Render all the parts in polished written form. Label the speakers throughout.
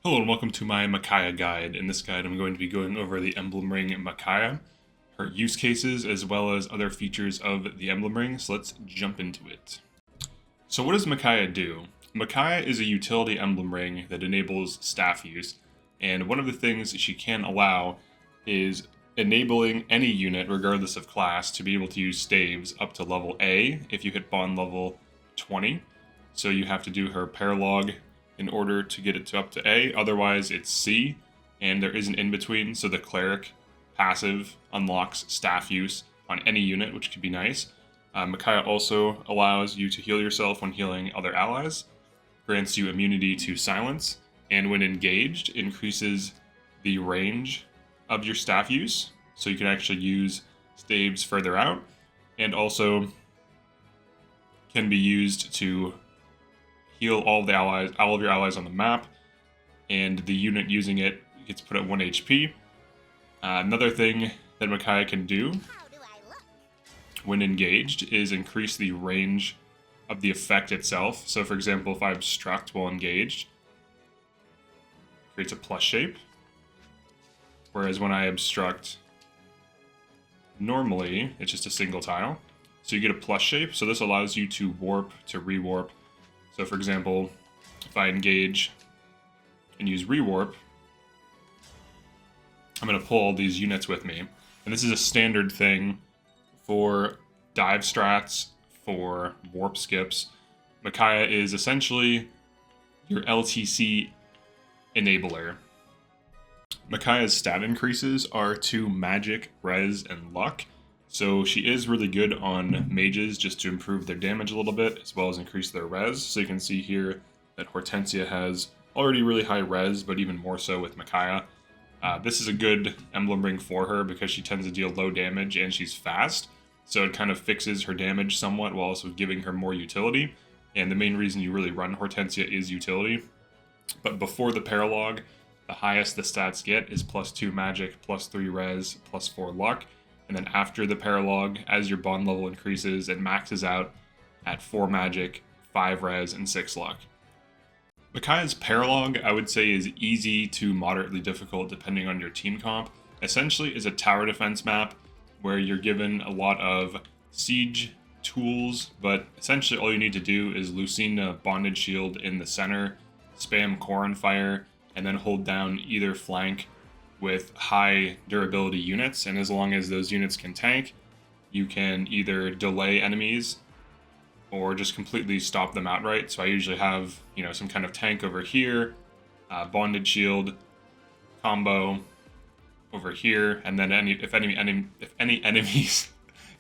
Speaker 1: Hello and welcome to my Micaiah guide. In this guide I'm going to be going over the emblem ring Micaiah, her use cases, as well as other features of the emblem ring, so let's jump into it. So what does Micaiah do? Micaiah is a utility emblem ring that enables staff use, and one of the things she can allow is enabling any unit, regardless of class, to be able to use staves up to level A if you hit bond level 20. So you have to do her paralog in order to get it to up to A, otherwise it's C, and there is an in-between, so the cleric passive unlocks staff use on any unit, which could be nice. Micaiah also allows you to heal yourself when healing other allies, grants you immunity to silence, and when engaged, increases the range of your staff use, so you can actually use staves further out, and also can be used to heal all of your allies on the map, and the unit using it gets put at 1 HP. Another thing that Micaiah can do when engaged is increase the range of the effect itself. So for example, if I obstruct while engaged, it creates a plus shape. Whereas when I obstruct normally, it's just a single tile. So you get a plus shape, so this allows you to warp, to rewarp. So for example, if I engage and use rewarp, I'm going to pull all these units with me. And this is a standard thing for dive strats, for warp skips. Micaiah is essentially your LTC enabler. Micaiah's stat increases are to magic, res, and luck. So she is really good on mages just to improve their damage a little bit, as well as increase their res. So you can see here that Hortensia has already really high res, but even more so with Micaiah. This is a good emblem ring for her because she tends to deal low damage and she's fast. So it kind of fixes her damage somewhat while also giving her more utility. And the main reason you really run Hortensia is utility. But before the paralog, the highest the stats get is +2 magic, +3 res, +4 luck. And then after the paralog, as your bond level increases, it maxes out at 4 magic, 5 res, and 6 luck. Micaiah's paralog, I would say, is easy to moderately difficult depending on your team comp. Essentially, is a tower defense map where you're given a lot of siege tools, but essentially all you need to do is Lucina Bonded Shield in the center, spam Corin Fire, and then hold down either flank with high durability units, and as long as those units can tank, you can either delay enemies or just completely stop them outright. So I usually have, some kind of tank over here, bonded shield combo over here, and then if any enemies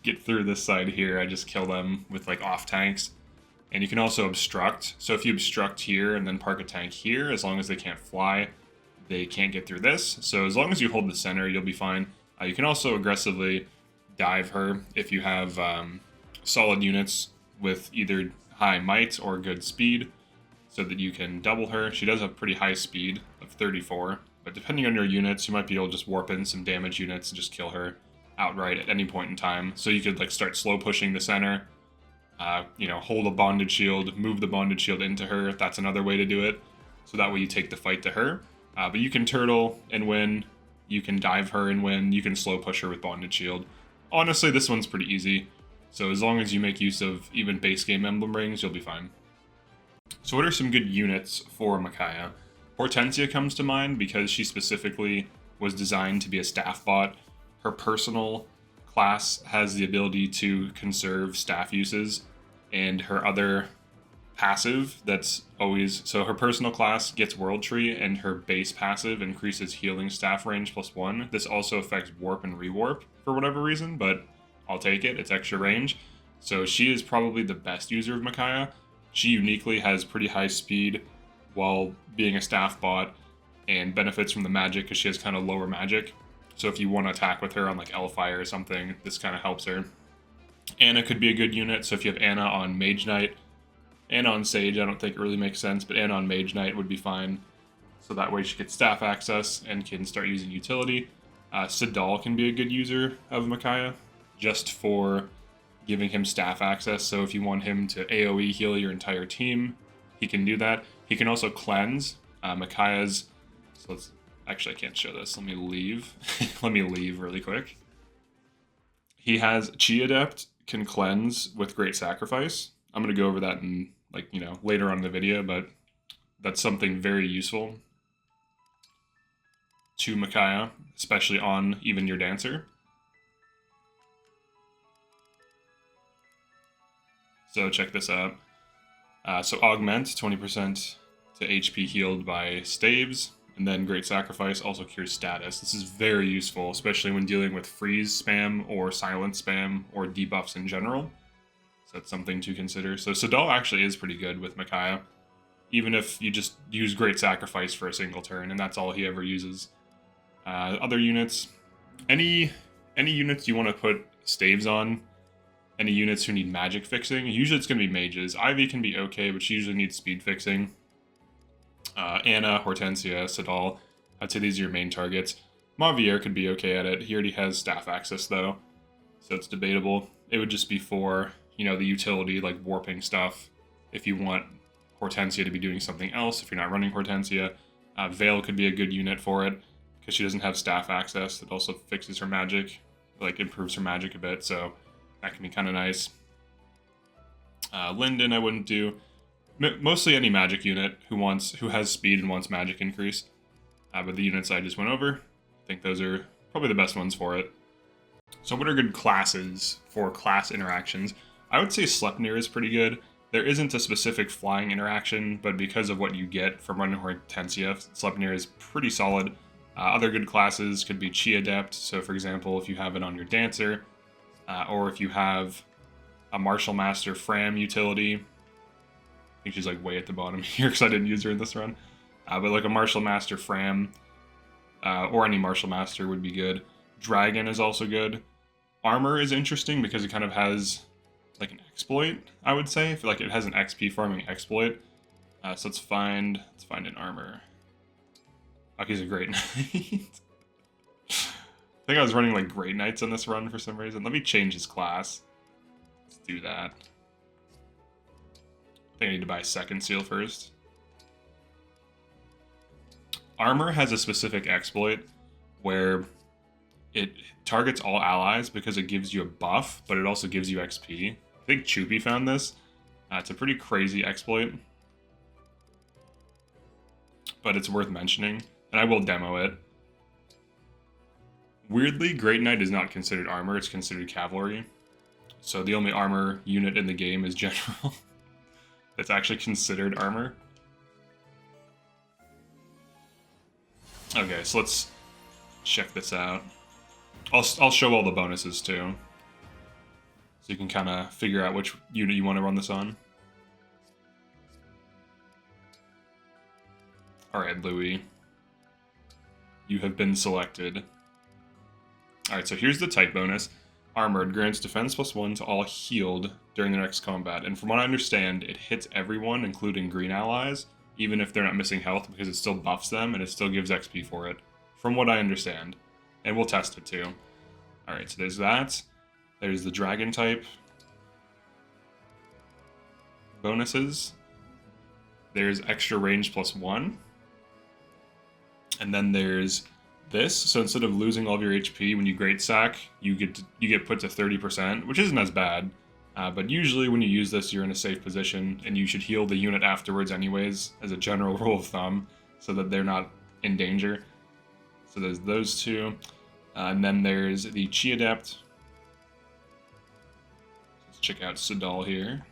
Speaker 1: get through this side here, I just kill them with off tanks. And you can also obstruct. So if you obstruct here and then park a tank here, as long as they can't fly, they can't get through this. So as long as you hold the center, you'll be fine. You can also aggressively dive her if you have solid units with either high might or good speed, so that you can double her. She does have pretty high speed of 34, but depending on your units, you might be able to just warp in some damage units and just kill her outright at any point in time. So you could start slow pushing the center, hold a bonded shield, move the bonded shield into her. That's another way to do it. So that way you take the fight to her. But you can turtle and win, you can dive her and win, you can slow push her with bonded shield. Honestly, this one's pretty easy. So as long as you make use of even base game emblem rings, you'll be fine. So what are some good units for Micaiah? Hortensia comes to mind because she specifically was designed to be a staff bot. Her personal class has the ability to conserve staff uses, and her other passive so her personal class gets World Tree, and her base passive increases healing staff range +1. This also affects warp and rewarp for whatever reason, but I'll take it, it's extra range. So she is probably the best user of Micaiah. She uniquely has pretty high speed while being a staff bot, and benefits from the magic because she has kind of lower magic. So if you want to attack with her on Elfire or something, this kind of helps her. Anna could be a good unit, so if you have Anna on Mage Knight, Anna on Sage, I don't think it really makes sense, but Anna on Mage Knight would be fine. So that way she gets staff access and can start using utility. Sidal can be a good user of Micaiah, just for giving him staff access. So if you want him to AoE heal your entire team, he can do that. He can also cleanse. Micaiah's So let's, actually I can't show this. Let me leave. Let me leave really quick. He has Chi Adept, can cleanse with Great Sacrifice. I'm going to go over that in, like, you know, later on in the video, but that's something very useful to Micaiah, especially on Even Your Dancer. So check this out. So Augment, 20% to HP healed by staves, and then Great Sacrifice also cures status. This is very useful, especially when dealing with freeze spam or silence spam or debuffs in general. So that's something to consider. So Sadal actually is pretty good with Micaiah, even if you just use Great Sacrifice for a single turn, and that's all he ever uses. Other units, any units you want to put staves on, any units who need magic fixing, usually it's going to be mages. Ivy can be okay, but she usually needs speed fixing. Anna, Hortensia, Sadal, I'd say these are your main targets. Mavier could be okay at it. He already has staff access though, so it's debatable. It would just be for, you know, the utility, like warping stuff. If you want Hortensia to be doing something else, if you're not running Hortensia. Veil could be a good unit for it, because she doesn't have staff access. It also fixes her magic, like improves her magic a bit, so that can be kind of nice. Linden I wouldn't do. Mostly any magic unit who has speed and wants magic increase. But the units I just went over, I think those are probably the best ones for it. So what are good classes for class interactions? I would say Sleipnir is pretty good. There isn't a specific flying interaction, but because of what you get from running Hortensia, Sleipnir is pretty solid. Other good classes could be Chi Adept, so for example, if you have it on your Dancer, or if you have a Martial Master Fram utility. I think she's like way at the bottom here because I didn't use her in this run. But like a Martial Master Fram, or any Martial Master would be good. Dragon is also good. Armor is interesting because it kind of has like an exploit, I would say. Like it has an XP farming exploit. So let's find an armor. Oh, he's a Great Knight. I think I was running like Great Knights on this run for some reason. Let me change his class. Let's do that. I think I need to buy a second seal first. Armor has a specific exploit where it targets all allies because it gives you a buff, but it also gives you XP. I think Choopy found this. It's a pretty crazy exploit, but it's worth mentioning, and I will demo it. Weirdly, Great Knight is not considered armor, it's considered cavalry. So the only armor unit in the game is General. That's actually considered armor. Okay, so let's check this out. I'll show all the bonuses too, so you can kind of figure out which unit you want to run this on. Alright, Louis. You have been selected. Alright, so here's the type bonus. Armored grants defense +1 to all healed during the next combat. And from what I understand, it hits everyone, including green allies, even if they're not missing health, because it still buffs them and it still gives XP for it. From what I understand. And we'll test it too. Alright, so there's that. There's the dragon type bonuses. There's extra range +1. And then there's this. So instead of losing all of your HP when you Great Sack, you get put to 30%, which isn't as bad. But usually when you use this, you're in a safe position, and you should heal the unit afterwards anyways, as a general rule of thumb, so that they're not in danger. So there's those two. And then there's the Chi Adept. Let's check out Sadal here.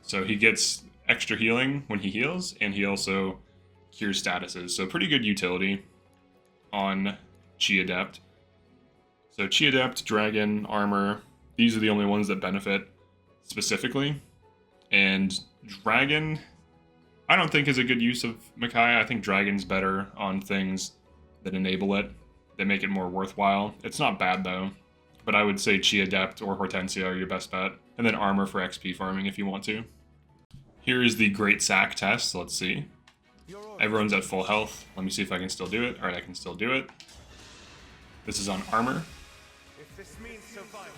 Speaker 1: So he gets extra healing when he heals, and he also cures statuses. So pretty good utility on Chi Adept. So Chi Adept, Dragon, Armor, these are the only ones that benefit specifically. And Dragon, I don't think is a good use of Micaiah. I think Dragon's better on things that enable it, that make it more worthwhile. It's not bad though, but I would say Chi Adept or Hortensia are your best bet. And then Armor for XP farming if you want to. Here is the Great Sack test. Let's see. Everyone's at full health. Let me see if I can still do it. Alright, I can still do it. This is on Armor.
Speaker 2: If this means survival.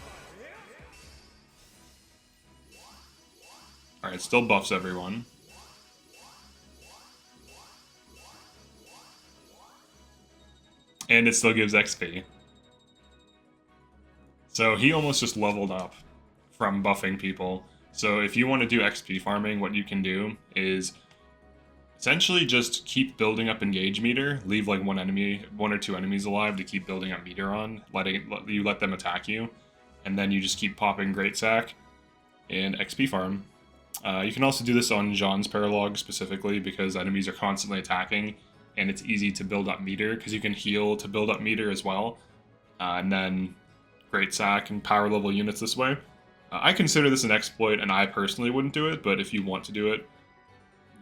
Speaker 1: Alright, still buffs everyone. And it still gives XP. So he almost just leveled up from buffing people. So if you want to do XP farming, what you can do is essentially just keep building up engage meter, leave like one or two enemies alive to keep building up meter on, let them attack you, and then you just keep popping Great Sack and XP farm. You can also do this on Jean's Paralog specifically because enemies are constantly attacking and it's easy to build up meter because you can heal to build up meter as well. And then Great Sack and power level units this way. I consider this an exploit and I personally wouldn't do it, but if you want to do it,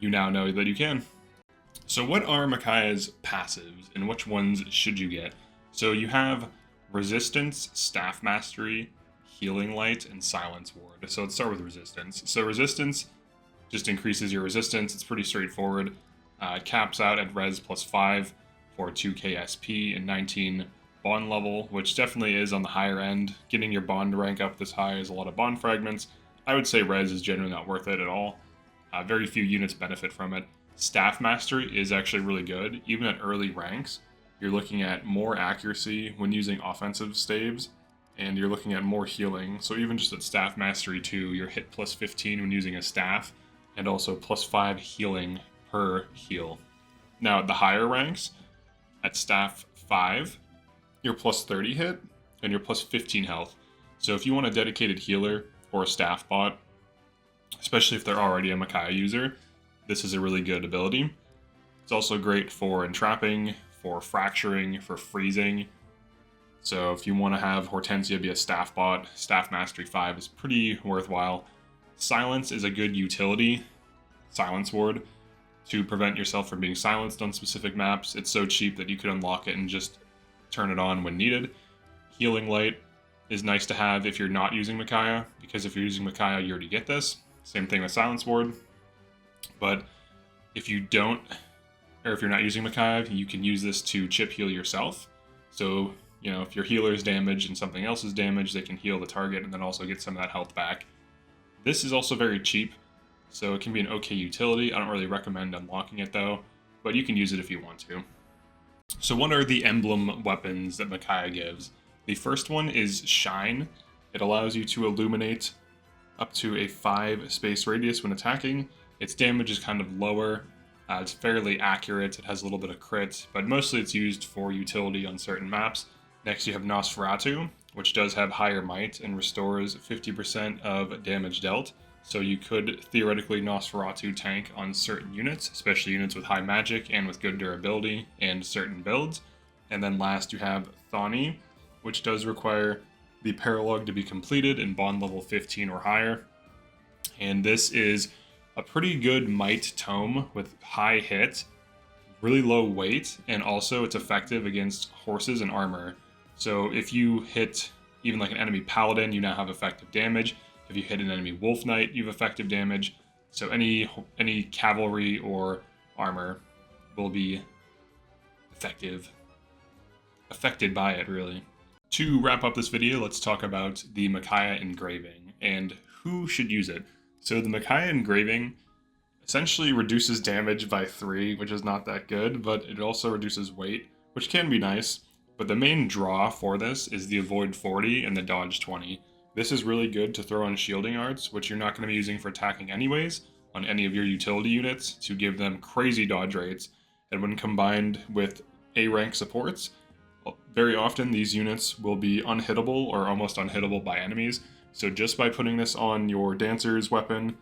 Speaker 1: you now know that you can. So what are Micaiah's passives and which ones should you get? So you have Resistance, Staff Mastery, Healing Light, and Silence Ward. So let's start with Resistance. So Resistance just increases your resistance. It's pretty straightforward. It caps out at res +5 for 2k SP and 19 bond level, which definitely is on the higher end. Getting your bond rank up this high is a lot of bond fragments. I would say res is generally not worth it at all. Very few units benefit from it. Staff Mastery is actually really good. Even at early ranks, you're looking at more accuracy when using offensive staves, and you're looking at more healing. So even just at Staff Mastery 2, you're hit +15 when using a staff, and also +5 healing per heal. Now at the higher ranks, at Staff 5, you're +30 hit, and you're +15 health. So if you want a dedicated healer or a staff bot, especially if they're already a Micaiah user, this is a really good ability. It's also great for entrapping, for fracturing, for freezing. So if you want to have Hortensia be a staff bot, Staff Mastery 5 is pretty worthwhile. Silence is a good utility, Silence Ward, to prevent yourself from being silenced on specific maps. It's so cheap that you could unlock it and just turn it on when needed. Healing Light is nice to have if you're not using Micaiah, because if you're using Micaiah, you already get this. Same thing with Silence Ward. But if you don't, or if you're not using Micaiah, you can use this to chip heal yourself. So, you know, if your healer is damaged and something else is damaged, they can heal the target and then also get some of that health back. This is also very cheap, so it can be an okay utility. I don't really recommend unlocking it though, but you can use it if you want to. So what are the emblem weapons that Micaiah gives? The first one is Shine. It allows you to illuminate up to a 5 space radius when attacking. Its damage is kind of lower. It's fairly accurate. It has a little bit of crit, but mostly it's used for utility on certain maps. Next you have Nosferatu, which does have higher might and restores 50% of damage dealt. So you could theoretically Nosferatu tank on certain units, especially units with high magic and with good durability and certain builds. And then last you have Thani, which does require the Paralog to be completed in bond level 15 or higher. And this is a pretty good might tome with high hit, really low weight, and also it's effective against horses and armor. So if you hit even like an enemy paladin, you now have effective damage. If you hit an enemy wolf knight, you have effective damage. So any cavalry or armor will be affected by it, really. To wrap up this video, let's talk about the Micaiah Engraving and who should use it. So the Micaiah Engraving essentially reduces damage by 3, which is not that good, but it also reduces weight, which can be nice. But the main draw for this is the Avoid 40 and the Dodge 20. This is really good to throw on shielding arts, which you're not going to be using for attacking anyways, on any of your utility units to give them crazy dodge rates. And when combined with A-rank supports, very often these units will be unhittable or almost unhittable by enemies. So just by putting this on your Dancer's weapon,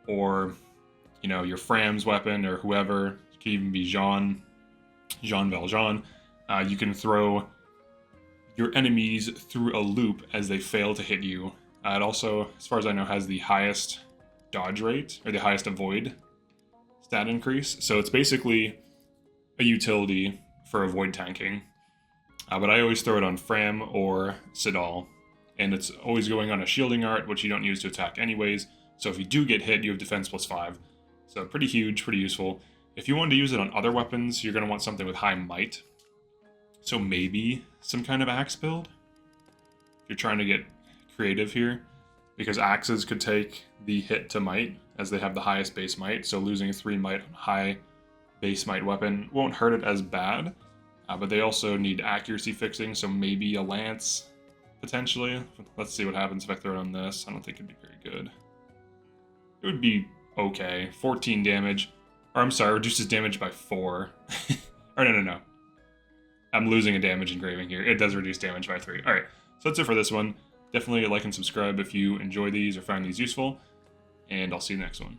Speaker 1: or you know, your Fram's weapon, or whoever, it could even be Jean Valjean, you can throw your enemies through a loop as they fail to hit you. It also, as far as I know, has the highest dodge rate, or the highest avoid stat increase. So it's basically a utility for avoid tanking. But I always throw it on Fram or Sidal, and it's always going on a shielding art, which you don't use to attack anyways. So if you do get hit, you have defense +5. So pretty huge, pretty useful. If you wanted to use it on other weapons, you're going to want something with high might. So maybe some kind of axe build, if you're trying to get creative here, because axes could take the hit to might as they have the highest base might, so losing 3 might on high base might weapon won't hurt it as bad. But they also need accuracy fixing, so maybe a lance, potentially. Let's see what happens if I throw it on this. I don't think it'd be very good. It would be okay. 14 damage. Or I'm sorry, reduces damage by 4. Or no. I'm losing a damage engraving here. It does reduce damage by 3. Alright, so that's it for this one. Definitely like and subscribe if you enjoy these or find these useful. And I'll see you next one.